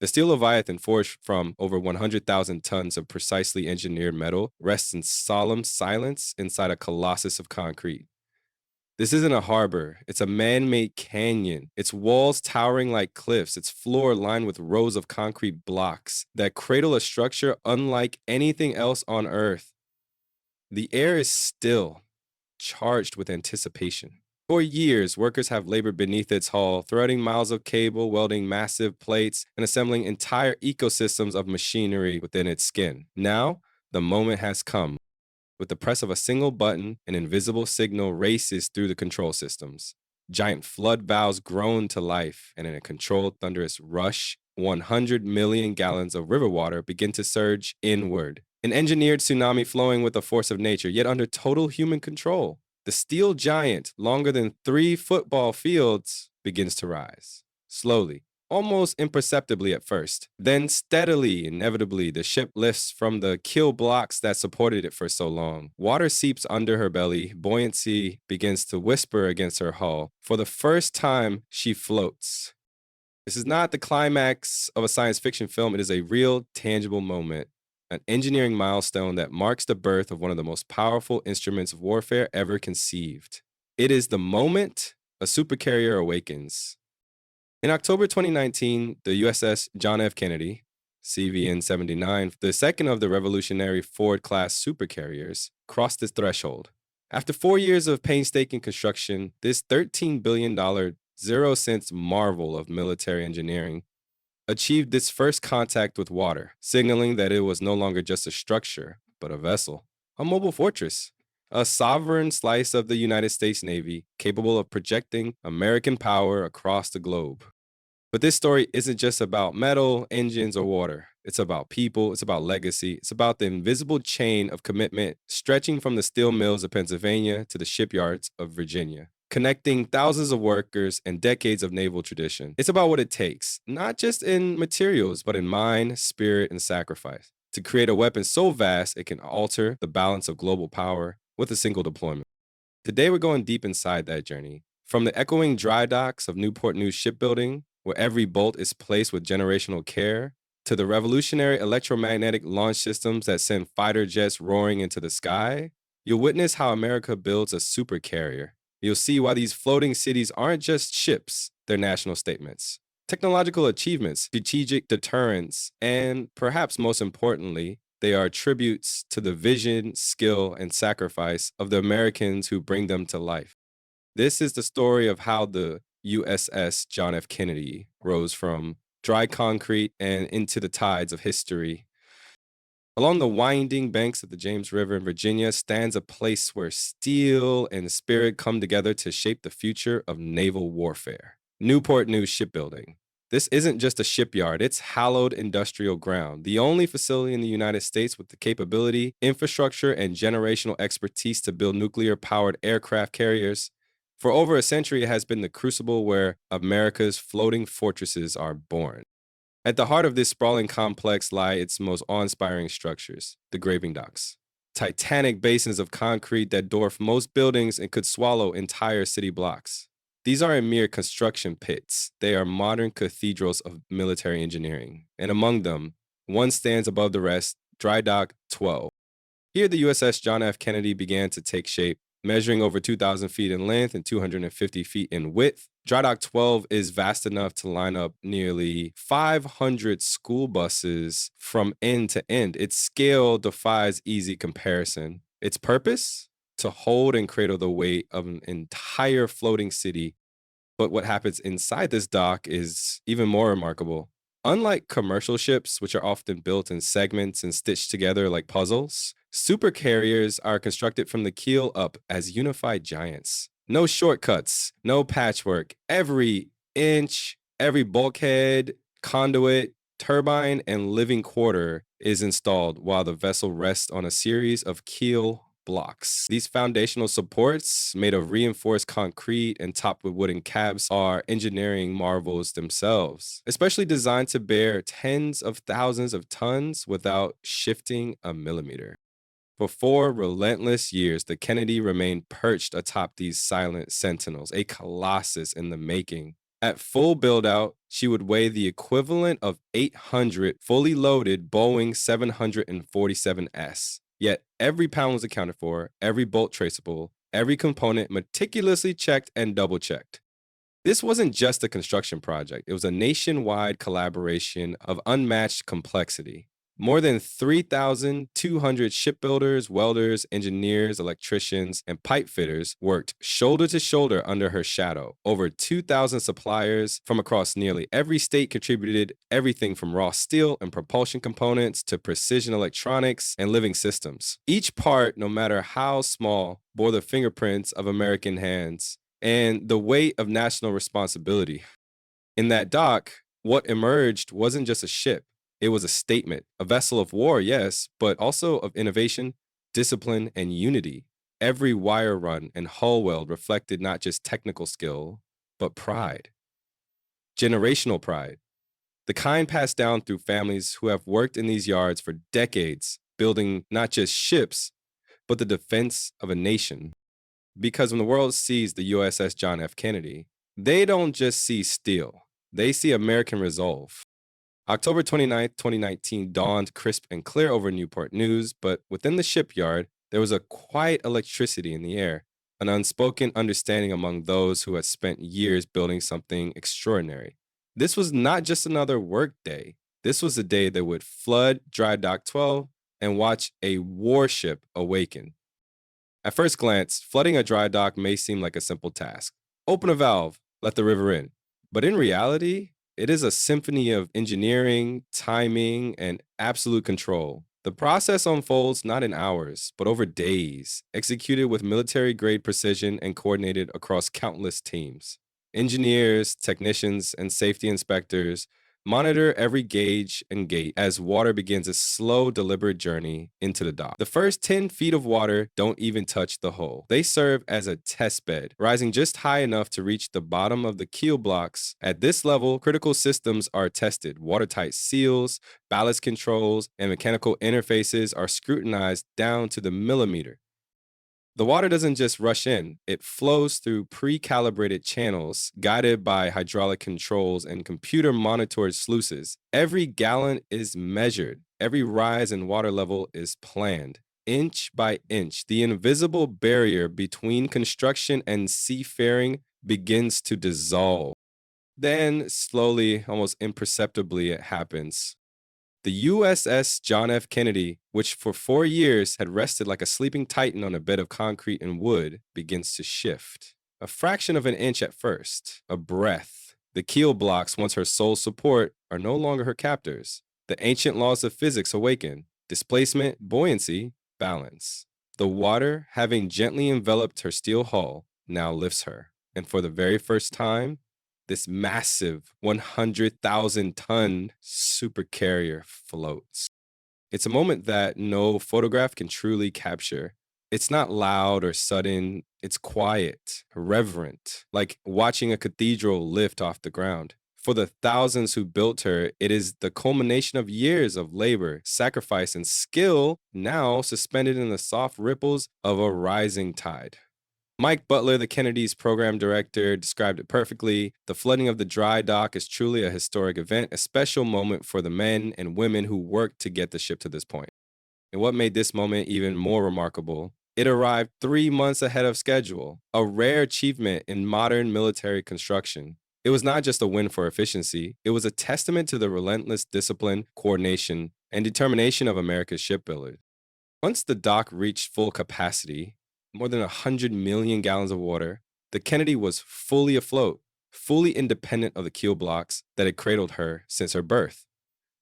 The steel leviathan, forged from over 100,000 tons of precisely engineered metal, rests in solemn silence inside a colossus of concrete. This isn't a harbor, it's a man made canyon. Its walls towering like cliffs, its floor lined with rows of concrete blocks that cradle a structure unlike anything else on Earth. The air is still, charged with anticipation. For years, workers have labored beneath its hull, threading miles of cable, welding massive plates, and assembling entire ecosystems of machinery within its skin. Now, the moment has come. With the press of a single button, an invisible signal races through the control systems. Giant flood valves groan to life, and in a controlled, thunderous rush, 100 million gallons of river water begin to surge inward. An engineered tsunami flowing with the force of nature, yet under total human control. The steel giant, longer than 3 football fields, begins to rise. Slowly, almost imperceptibly at first. Then steadily, inevitably, the ship lifts from the keel blocks that supported it for so long. Water seeps under her belly. Buoyancy begins to whisper against her hull. For the first time, she floats. This is not the climax of a science fiction film. It is a real, tangible moment, an engineering milestone that marks the birth of one of the most powerful instruments of warfare ever conceived. It is the moment a supercarrier awakens. In October 2019, the USS John F. Kennedy, CVN 79, the second of the revolutionary Ford-class supercarriers, crossed its threshold. After 4 years of painstaking construction, this $13 billion zero-cents marvel of military engineering achieved its first contact with water, signaling that it was no longer just a structure, but a vessel, a mobile fortress, a sovereign slice of the United States Navy capable of projecting American power across the globe. But this story isn't just about metal, engines, or water. It's about people, it's about legacy, it's about the invisible chain of commitment stretching from the steel mills of Pennsylvania to the shipyards of Virginia, connecting thousands of workers and decades of naval tradition. It's about what it takes, not just in materials, but in mind, spirit, and sacrifice, to create a weapon so vast it can alter the balance of global power with a single deployment. Today, we're going deep inside that journey. From the echoing dry docks of Newport News shipbuilding, where every bolt is placed with generational care, to the revolutionary electromagnetic launch systems that send fighter jets roaring into the sky, you'll witness how America builds a supercarrier. You'll see why these floating cities aren't just ships, they're national statements. Technological achievements, strategic deterrence, and perhaps most importantly, they are tributes to the vision, skill, and sacrifice of the Americans who bring them to life. This is the story of how the USS John F. Kennedy rose from dry concrete and into the tides of history. Along the winding banks of the James River in Virginia stands a place where steel and spirit come together to shape the future of naval warfare. Newport News Shipbuilding. This isn't just a shipyard, it's hallowed industrial ground, the only facility in the United States with the capability, infrastructure, and generational expertise to build nuclear-powered aircraft carriers. For over a century, it has been the crucible where America's floating fortresses are born. At the heart of this sprawling complex lie its most awe-inspiring structures, the graving docks. Titanic basins of concrete that dwarf most buildings and could swallow entire city blocks. These aren't mere construction pits. They are modern cathedrals of military engineering. And among them, one stands above the rest, Dry Dock 12. Here, the USS John F. Kennedy began to take shape, measuring over 2,000 feet in length and 250 feet in width. Dry Dock 12 is vast enough to line up nearly 500 school buses from end to end. Its scale defies easy comparison. Its purpose? To hold and cradle the weight of an entire floating city. But what happens inside this dock is even more remarkable. Unlike commercial ships, which are often built in segments and stitched together like puzzles, supercarriers are constructed from the keel up as unified giants. No shortcuts, no patchwork. Every inch, every bulkhead, conduit, turbine, and living quarter is installed while the vessel rests on a series of keel blocks. These foundational supports, made of reinforced concrete and topped with wooden caps, are engineering marvels themselves, especially designed to bear tens of thousands of tons without shifting a millimeter. For 4 relentless years, the Kennedy remained perched atop these silent sentinels, a colossus in the making. At full build out, she would weigh the equivalent of 800 fully loaded Boeing 747s. Yet every pound was accounted for, every bolt traceable, every component meticulously checked and double checked. This wasn't just a construction project, it was a nationwide collaboration of unmatched complexity. More than 3,200 shipbuilders, welders, engineers, electricians, and pipe fitters worked shoulder to shoulder under her shadow. Over 2,000 suppliers from across nearly every state contributed everything from raw steel and propulsion components to precision electronics and living systems. Each part, no matter how small, bore the fingerprints of American hands and the weight of national responsibility. In that dock, what emerged wasn't just a ship, it was a statement, a vessel of war, yes, but also of innovation, discipline, and unity. Every wire run and hull weld reflected not just technical skill, but pride, generational pride, the kind passed down through families who have worked in these yards for decades, building not just ships, but the defense of a nation. Because when the world sees the USS John F. Kennedy, they don't just see steel, they see American resolve. October 29th, 2019 dawned crisp and clear over Newport News, but within the shipyard, there was a quiet electricity in the air, an unspoken understanding among those who had spent years building something extraordinary. This was not just another work day. This was the day that would flood Dry Dock 12 and watch a warship awaken. At first glance, flooding a dry dock may seem like a simple task. Open a valve, let the river in. But in reality, it is a symphony of engineering, timing, and absolute control. The process unfolds not in hours, but over days, executed with military grade precision and coordinated across countless teams. Engineers, technicians, and safety inspectors monitor every gauge and gate as water begins a slow, deliberate journey into the dock. The first 10 feet of water don't even touch the hull. They serve as a test bed, rising just high enough to reach the bottom of the keel blocks. At this level, critical systems are tested. Watertight seals, ballast controls, and mechanical interfaces are scrutinized down to the millimeter. The water doesn't just rush in, it flows through pre calibrated channels guided by hydraulic controls and computer monitored sluices. Every gallon is measured, every rise in water level is planned. Inch by inch, the invisible barrier between construction and seafaring begins to dissolve. Then, slowly, almost imperceptibly, it happens. The USS John F. Kennedy, which for 4 years had rested like a sleeping titan on a bed of concrete and wood, begins to shift. A fraction of an inch at first, a breath. The keel blocks, once her sole support, are no longer her captors. The ancient laws of physics awaken displacement, buoyancy, balance. The water, having gently enveloped her steel hull, now lifts her. And for the very first time, this massive 100,000-ton supercarrier floats. It's a moment that no photograph can truly capture. It's not loud or sudden, it's quiet, reverent, like watching a cathedral lift off the ground. For the thousands who built her, it is the culmination of years of labor, sacrifice, and skill now suspended in the soft ripples of a rising tide. Mike Butler, the Kennedy's program director, described it perfectly. The flooding of the dry dock is truly a historic event, a special moment for the men and women who worked to get the ship to this point. And what made this moment even more remarkable, it arrived 3 months ahead of schedule, a rare achievement in modern military construction. It was not just a win for efficiency, it was a testament to the relentless discipline, coordination, and determination of America's shipbuilders. Once the dock reached full capacity, more than 100 million gallons of water, the Kennedy was fully afloat, fully independent of the keel blocks that had cradled her since her birth.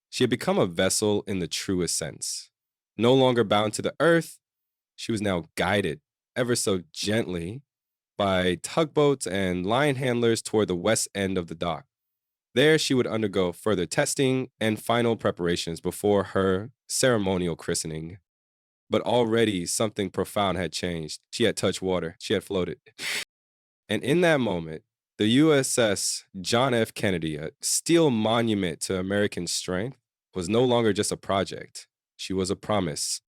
She had become a vessel in the truest sense. No longer bound to the earth, she was now guided, ever so gently, by tugboats and line handlers toward the west end of the dock. There, she would undergo further testing and final preparations before her ceremonial christening. But already something profound had changed. She had touched water. She had floated. And in that moment, the USS John F. Kennedy, a steel monument to American strength, was no longer just a project. She was a promise.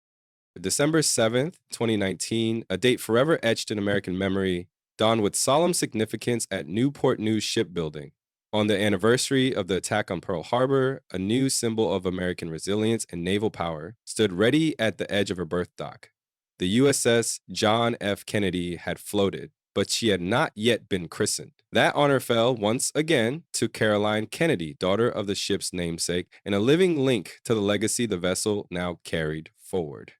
December 7th, 2019, a date forever etched in American memory, dawned with solemn significance at Newport News Shipbuilding. On the anniversary of the attack on Pearl Harbor, a new symbol of American resilience and naval power stood ready at the edge of her berth dock. The USS John F. Kennedy had floated, but she had not yet been christened. That honor fell once again to Caroline Kennedy, daughter of the ship's namesake, and a living link to the legacy the vessel now carried forward.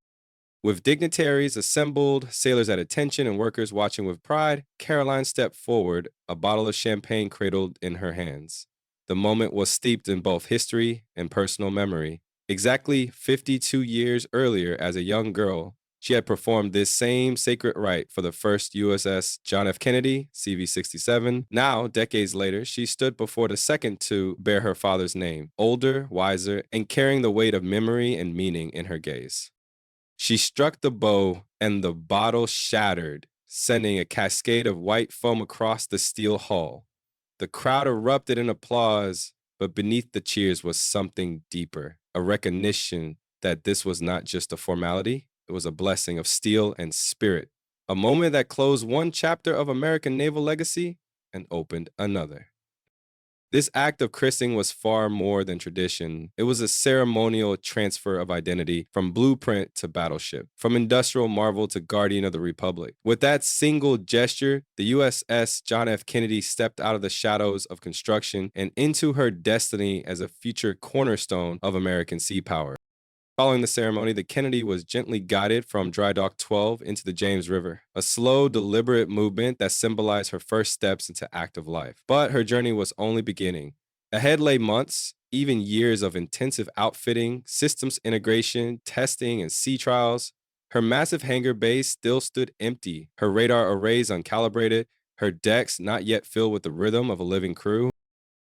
With dignitaries assembled, sailors at attention, and workers watching with pride, Caroline stepped forward, a bottle of champagne cradled in her hands. The moment was steeped in both history and personal memory. Exactly 52 years earlier, as a young girl, she had performed this same sacred rite for the first USS John F. Kennedy, CV 67. Now, decades later, she stood before the second to bear her father's name, older, wiser, and carrying the weight of memory and meaning in her gaze. She struck the bow, and the bottle shattered, sending a cascade of white foam across the steel hull. The crowd erupted in applause, but beneath the cheers was something deeper, a recognition that this was not just a formality, it was a blessing of steel and spirit, a moment that closed one chapter of American naval legacy and opened another. This act of christening was far more than tradition. It was a ceremonial transfer of identity from blueprint to battleship, from industrial marvel to guardian of the Republic. With that single gesture, the USS John F. Kennedy stepped out of the shadows of construction and into her destiny as a future cornerstone of American sea power. Following the ceremony, the Kennedy was gently guided from Dry Dock 12 into the James River, a slow, deliberate movement that symbolized her first steps into active life. But her journey was only beginning. Ahead lay months, even years of intensive outfitting, systems integration, testing, and sea trials. Her massive hangar base still stood empty, her radar arrays uncalibrated, her decks not yet filled with the rhythm of a living crew.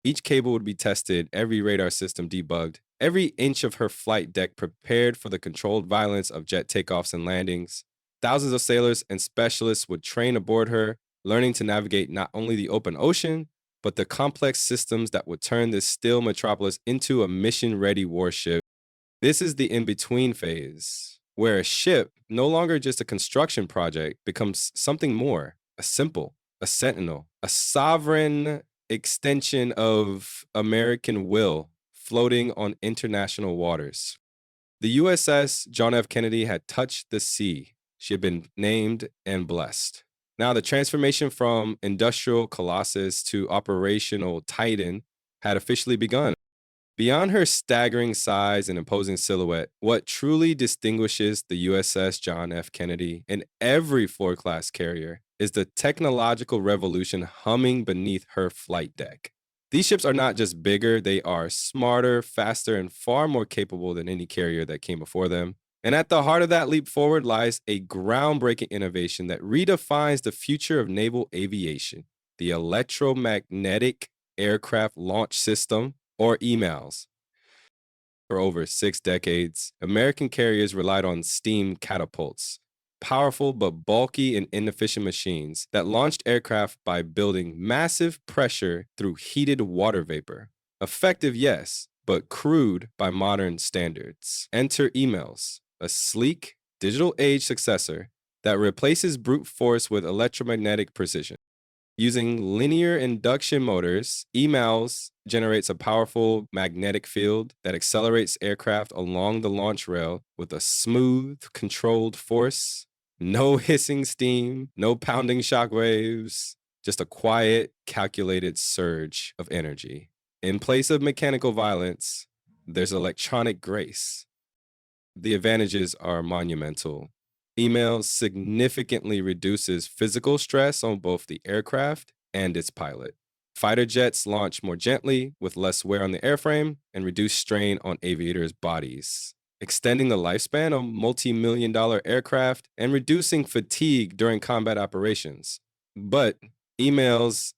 Each cable would be tested, every radar system debugged, every inch of her flight deck prepared for the controlled violence of jet takeoffs and landings. Thousands of sailors and specialists would train aboard her, learning to navigate not only the open ocean, but the complex systems that would turn this still metropolis into a mission-ready warship. This is the in-between phase, where a ship, no longer just a construction project, becomes something more, a symbol, a sentinel, a sovereign extension of American will floating on international waters. The USS John F. Kennedy had touched the sea. She had been named and blessed. Now, the transformation from industrial colossus to operational titan had officially begun. Beyond her staggering size and imposing silhouette, what truly distinguishes the USS John F. Kennedy and every four-class carrier is the technological revolution humming beneath her flight deck. These ships are not just bigger, they are smarter, faster, and far more capable than any carrier that came before them. And at the heart of that leap forward lies a groundbreaking innovation that redefines the future of naval aviation: the electromagnetic aircraft launch system, or emails. For over 6 decades, American carriers relied on steam catapults, powerful but bulky and inefficient machines that launched aircraft by building massive pressure through heated water vapor. Effective, yes, but crude by modern standards. Enter emails, a sleek, digital age successor that replaces brute force with electromagnetic precision. Using linear induction motors, emails generates a powerful magnetic field that accelerates aircraft along the launch rail with a smooth, controlled force. No hissing steam, no pounding shock waves, just a quiet, calculated surge of energy. In place of mechanical violence, there's electronic grace. The advantages are monumental. Email significantly reduces physical stress on both the aircraft and its pilot. Fighter jets launch more gently with less wear on the airframe and reduced strain on aviators' bodies, extending the lifespan of multi-million-dollar aircraft and reducing fatigue during combat operations. But emails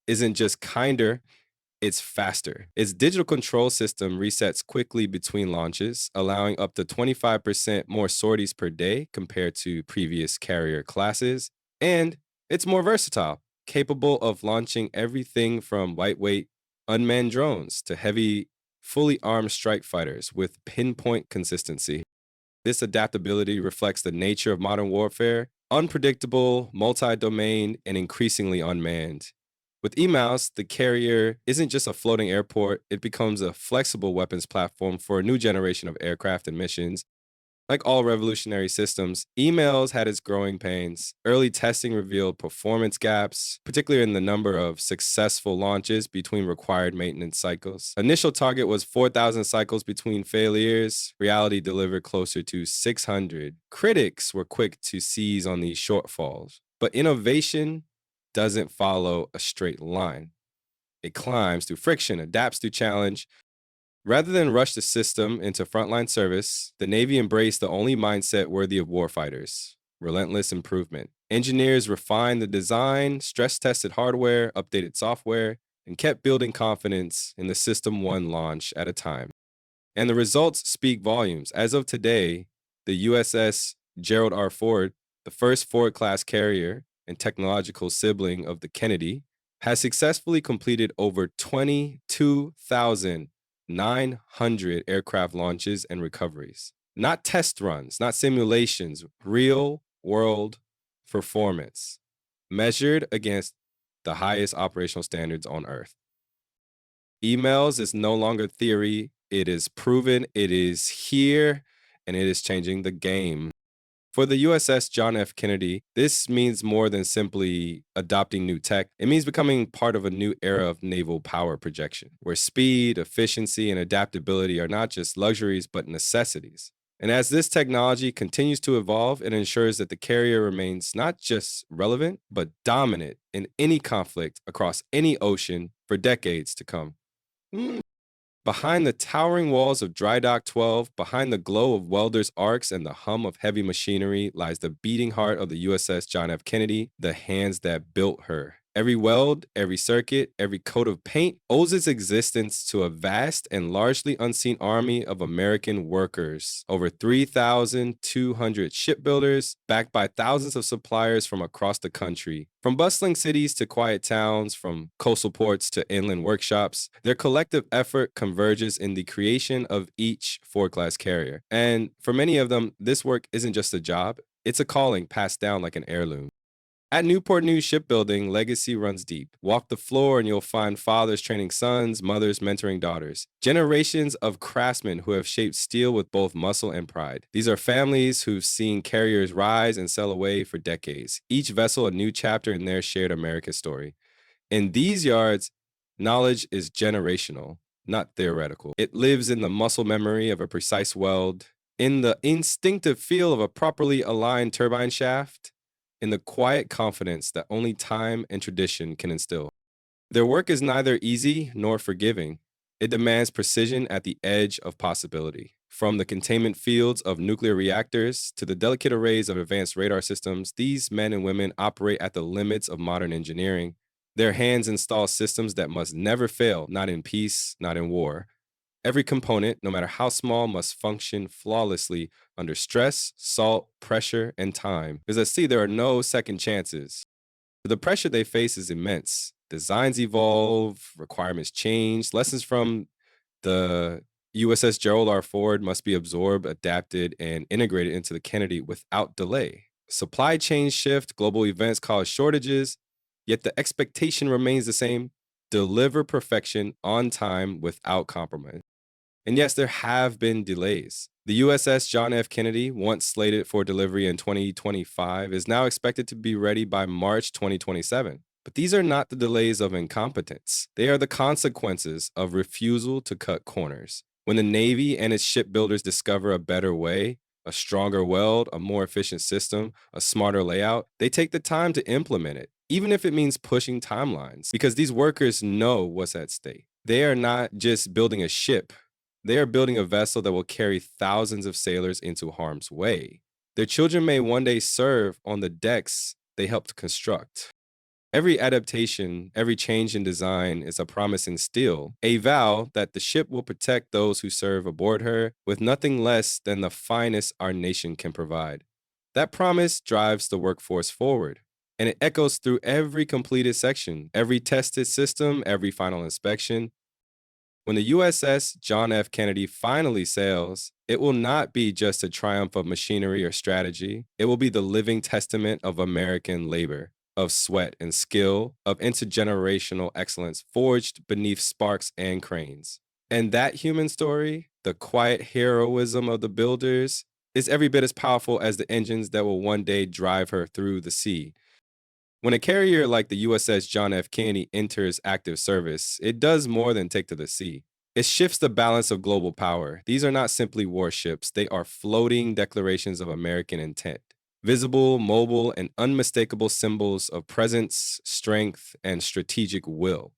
isn't just kinder, it's faster. Its digital control system resets quickly between launches, allowing up to 25% more sorties per day compared to previous carrier classes. And it's more versatile, capable of launching everything from lightweight unmanned drones to heavy, fully armed strike fighters with pinpoint consistency. This adaptability reflects the nature of modern warfare: unpredictable, multi-domain, and increasingly unmanned. With emails, the carrier isn't just a floating airport, it becomes a flexible weapons platform for a new generation of aircraft and missions. Like all revolutionary systems, emails had its growing pains. Early testing revealed performance gaps, particularly in the number of successful launches between required maintenance cycles. Initial target was 4,000 cycles between failures. Reality delivered closer to 600. Critics were quick to seize on these shortfalls. But innovation doesn't follow a straight line. It climbs through friction, adapts through challenge. Rather than rush the system into frontline service, the Navy embraced the only mindset worthy of warfighters: relentless improvement. Engineers refined the design, stress tested hardware, updated software, and kept building confidence in the system one launch at a time. And the results speak volumes. As of today, the USS Gerald R. Ford, the first Ford class carrier and technological sibling of the Kennedy, has successfully completed over 22,900 aircraft launches and recoveries. Not test runs, not simulations, real world performance measured against the highest operational standards on Earth. Emails is no longer theory. It is proven, it is here, and it is changing the game. For the USS John F. Kennedy, this means more than simply adopting new tech. It means becoming part of a new era of naval power projection, where speed, efficiency, and adaptability are not just luxuries, but necessities. And as this technology continues to evolve, it ensures that the carrier remains not just relevant, but dominant in any conflict across any ocean for decades to come. Behind the towering walls of Dry Dock 12, behind the glow of welders' arcs and the hum of heavy machinery, lies the beating heart of the USS John F. Kennedy, the hands that built her. Every weld, every circuit, every coat of paint owes its existence to a vast and largely unseen army of American workers. Over 3,200 shipbuilders, backed by thousands of suppliers from across the country. From bustling cities to quiet towns, from coastal ports to inland workshops, their collective effort converges in the creation of each Ford-class carrier. And for many of them, this work isn't just a job, it's a calling passed down like an heirloom. At Newport News Shipbuilding, legacy runs deep. Walk the floor and you'll find fathers training sons, mothers mentoring daughters. Generations of craftsmen who have shaped steel with both muscle and pride. These are families who've seen carriers rise and sail away for decades, each vessel a new chapter in their shared America story. In these yards, knowledge is generational, not theoretical. It lives in the muscle memory of a precise weld, in the instinctive feel of a properly aligned turbine shaft, in the quiet confidence that only time and tradition can instill. Their work is neither easy nor forgiving. It demands precision at the edge of possibility. From the containment fields of nuclear reactors to the delicate arrays of advanced radar systems, these men and women operate at the limits of modern engineering. Their hands install systems that must never fail, not in peace, not in war. Every component, no matter how small, must function flawlessly under stress, salt, pressure, and time. Because at sea, there are no second chances. The pressure they face is immense. Designs evolve, requirements change, lessons from the USS Gerald R. Ford must be absorbed, adapted, and integrated into the Kennedy without delay. Supply chains shift, global events cause shortages, yet the expectation remains the same: deliver perfection on time without compromise. And yes, there have been delays. The USS John F. Kennedy, once slated for delivery in 2025, is now expected to be ready by March 2027. But these are not the delays of incompetence. They are the consequences of refusal to cut corners. When the Navy and its shipbuilders discover a better way, a stronger weld, a more efficient system, a smarter layout, they take the time to implement it, even if it means pushing timelines, because these workers know what's at stake. They are not just building a ship. They are building a vessel that will carry thousands of sailors into harm's way. Their children may one day serve on the decks they helped construct. Every adaptation, every change in design is a promise in steel, a vow that the ship will protect those who serve aboard her with nothing less than the finest our nation can provide. That promise drives the workforce forward, and it echoes through every completed section, every tested system, every final inspection. When the USS John F. Kennedy finally sails, it will not be just a triumph of machinery or strategy. It will be the living testament of American labor. of sweat and skill, of intergenerational excellence forged beneath sparks and cranes. And that human story, the quiet heroism of the builders, is every bit as powerful as the engines that will one day drive her through the sea. When a carrier like the USS John F. Kennedy enters active service, it does more than take to the sea. It shifts the balance of global power. These are not simply warships, they are floating declarations of American intent. Visible, mobile, and unmistakable symbols of presence, strength, and strategic will.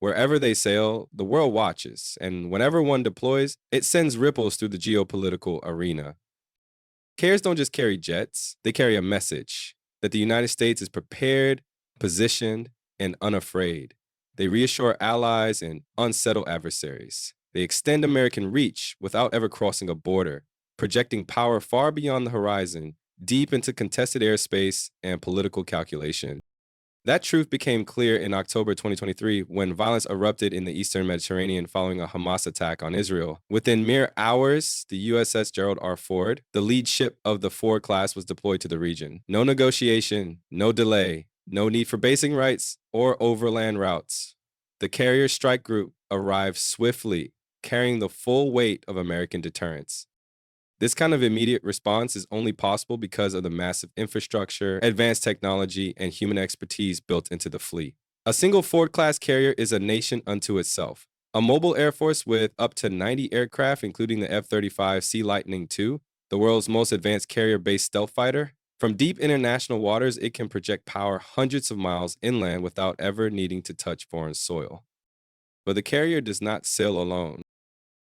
Wherever they sail, the world watches, and whenever one deploys, it sends ripples through the geopolitical arena. Carriers don't just carry jets, they carry a message that the United States is prepared, positioned, and unafraid. They reassure allies and unsettle adversaries. They extend American reach without ever crossing a border, projecting power far beyond the horizon, deep into contested airspace and political calculation. That truth became clear in October 2023 when violence erupted in the eastern Mediterranean following a Hamas attack on Israel. Within mere hours, the USS Gerald R. Ford, the lead ship of the Ford class, was deployed to the region. No negotiation, no delay, no need for basing rights or overland routes. The carrier strike group arrived swiftly, carrying the full weight of American deterrence. This kind of immediate response is only possible because of the massive infrastructure, advanced technology, and human expertise built into the fleet. A single Ford class carrier is a nation unto itself. A mobile air force with up to 90 aircraft, including the F-35 Sea Lightning II, the world's most advanced carrier-based stealth fighter. From deep international waters, it can project power hundreds of miles inland without ever needing to touch foreign soil. But the carrier does not sail alone.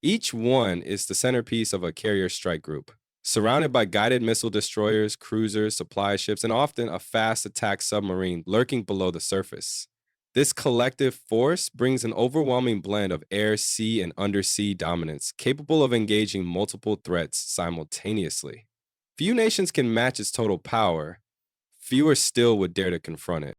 Each one is the centerpiece of a carrier strike group, surrounded by guided missile destroyers, cruisers, supply ships, and often a fast attack submarine lurking below the surface. This collective force brings an overwhelming blend of air, sea, and undersea dominance, capable of engaging multiple threats simultaneously. Few nations can match its total power, fewer still would dare to confront it.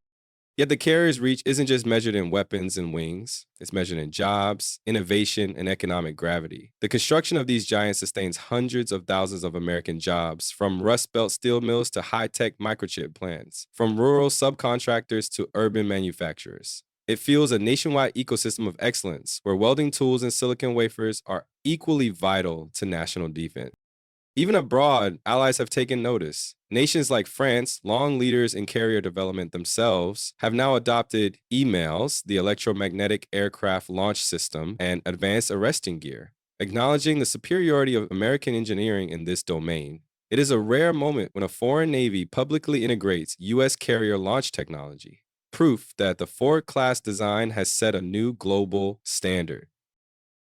Yet the carrier's reach isn't just measured in weapons and wings, it's measured in jobs, innovation, and economic gravity. The construction of these giants sustains hundreds of thousands of American jobs, from Rust Belt steel mills to high-tech microchip plants, from rural subcontractors to urban manufacturers. It fuels a nationwide ecosystem of excellence where welding tools and silicon wafers are equally vital to national defense. Even abroad, allies have taken notice. Nations like France, long leaders in carrier development themselves, have now adopted EMALS, the electromagnetic aircraft launch system, and advanced arresting gear, acknowledging the superiority of American engineering in this domain. It is a rare moment when a foreign navy publicly integrates U.S. carrier launch technology, proof that the Ford-class design has set a new global standard.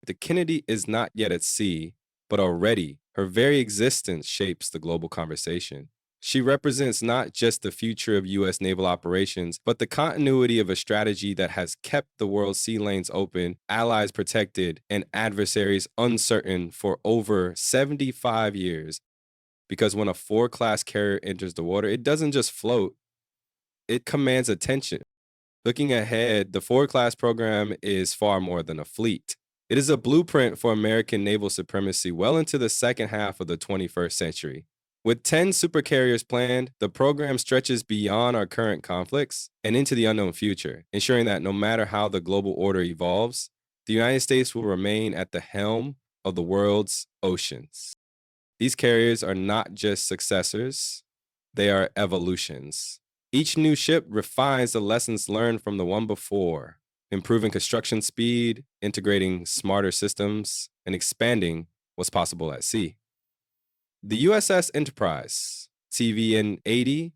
The Kennedy is not yet at sea, but already her very existence shapes the global conversation. She represents not just the future of U.S. naval operations, but the continuity of a strategy that has kept the world's sea lanes open, allies protected, and adversaries uncertain for over 75 years. Because when a Ford-class carrier enters the water, it doesn't just float, it commands attention. Looking ahead, the Ford-class program is far more than a fleet. It is a blueprint for American naval supremacy well into the second half of the 21st century. With 10 supercarriers planned, the program stretches beyond our current conflicts and into the unknown future, ensuring that no matter how the global order evolves, the United States will remain at the helm of the world's oceans. These carriers are not just successors, they are evolutions. Each new ship refines the lessons learned from the one before, improving construction speed, integrating smarter systems, and expanding what's possible at sea. The USS Enterprise, TVN 80,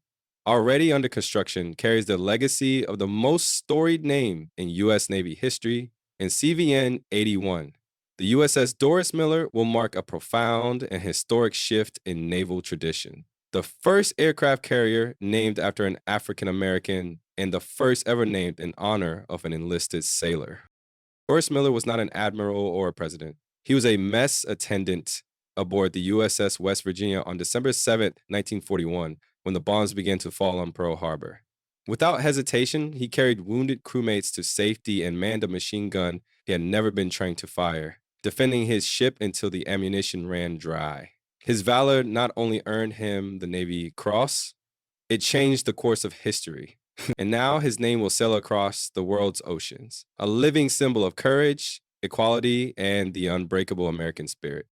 already under construction, carries the legacy of the most storied name in U.S. Navy history, and CVN 81. The USS Doris Miller will mark a profound and historic shift in naval tradition. The first aircraft carrier named after an African American and the first ever named in honor of an enlisted sailor. Doris Miller was not an admiral or a president. He was a mess attendant aboard the USS West Virginia on December 7, 1941, when the bombs began to fall on Pearl Harbor. Without hesitation, he carried wounded crewmates to safety and manned a machine gun he had never been trained to fire, defending his ship until the ammunition ran dry. His valor not only earned him the Navy Cross, it changed the course of history. And now his name will sail across the world's oceans, a living symbol of courage, equality, and the unbreakable American spirit.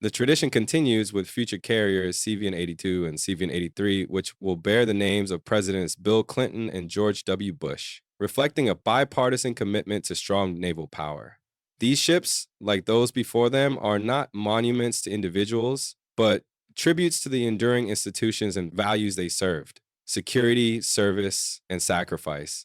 The tradition continues with future carriers CVN 82 and CVN 83, which will bear the names of Presidents Bill Clinton and George W. Bush, reflecting a bipartisan commitment to strong naval power. These ships, like those before them, are not monuments to individuals, but tributes to the enduring institutions and values they served: security, service, and sacrifice.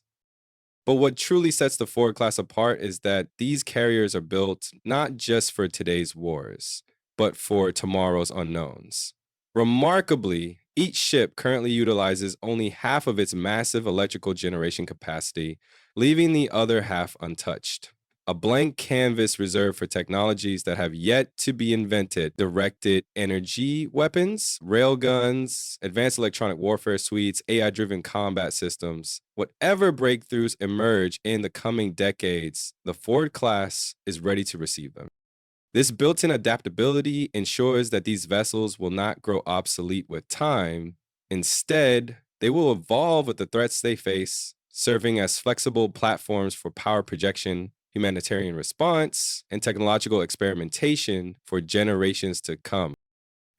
But what truly sets the Ford class apart is that these carriers are built not just for today's wars, but for tomorrow's unknowns. Remarkably, each ship currently utilizes only half of its massive electrical generation capacity, leaving the other half untouched. A blank canvas reserved for technologies that have yet to be invented: directed energy weapons, railguns, advanced electronic warfare suites, AI driven combat systems. Whatever breakthroughs emerge in the coming decades, the Ford class is ready to receive them. This built in adaptability ensures that these vessels will not grow obsolete with time. Instead, they will evolve with the threats they face, serving as flexible platforms for power projection, humanitarian response, and technological experimentation for generations to come.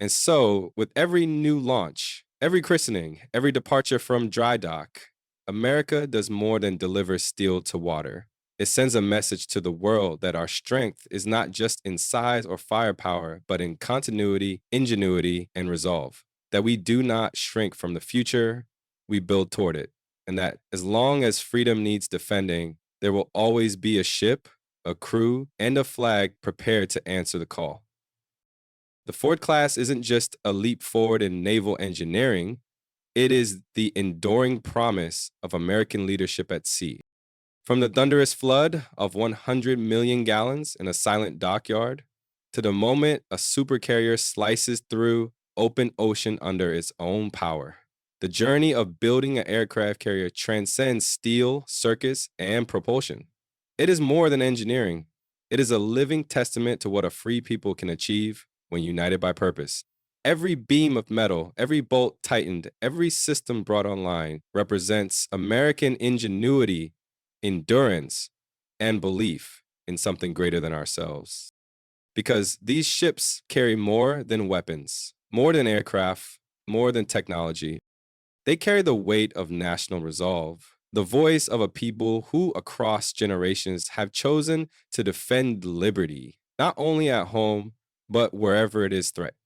And so, with every new launch, every christening, every departure from dry dock, America does more than deliver steel to water. It sends a message to the world that our strength is not just in size or firepower, but in continuity, ingenuity, and resolve. That we do not shrink from the future, we build toward it. And that as long as freedom needs defending, there will always be a ship, a crew, and a flag prepared to answer the call. The Ford class isn't just a leap forward in naval engineering, it is the enduring promise of American leadership at sea. From the thunderous flood of 100 million gallons in a silent dockyard to the moment a supercarrier slices through open ocean under its own power, the journey of building an aircraft carrier transcends steel, circus, and propulsion. It is more than engineering. It is a living testament to what a free people can achieve when united by purpose. Every beam of metal, every bolt tightened, every system brought online represents American ingenuity, endurance, and belief in something greater than ourselves. Because these ships carry more than weapons, more than aircraft, more than technology. They carry the weight of national resolve, the voice of a people who, across generations, have chosen to defend liberty, not only at home, but wherever it is threatened.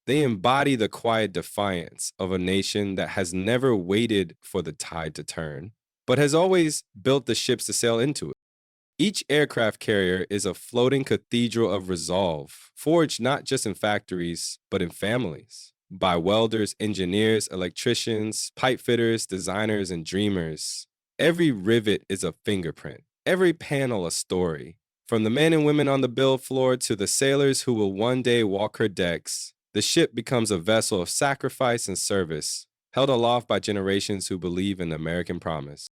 They embody the quiet defiance of a nation that has never waited for the tide to turn, but has always built the ships to sail into it. Each aircraft carrier is a floating cathedral of resolve, forged not just in factories, but in families, by welders, engineers, electricians, pipe fitters, designers, and dreamers. Every rivet is a fingerprint, every panel a story. From the men and women on the build floor to the sailors who will one day walk her decks, the ship becomes a vessel of sacrifice and service, held aloft by generations who believe in the American promise.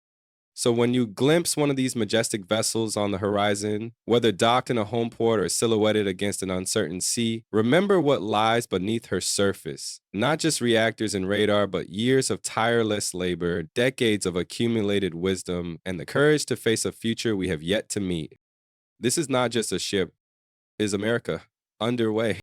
So when you glimpse one of these majestic vessels on the horizon, whether docked in a home port or silhouetted against an uncertain sea, remember what lies beneath her surface. Not just reactors and radar, but years of tireless labor, decades of accumulated wisdom, and the courage to face a future we have yet to meet. This is not just a ship, it is America underway.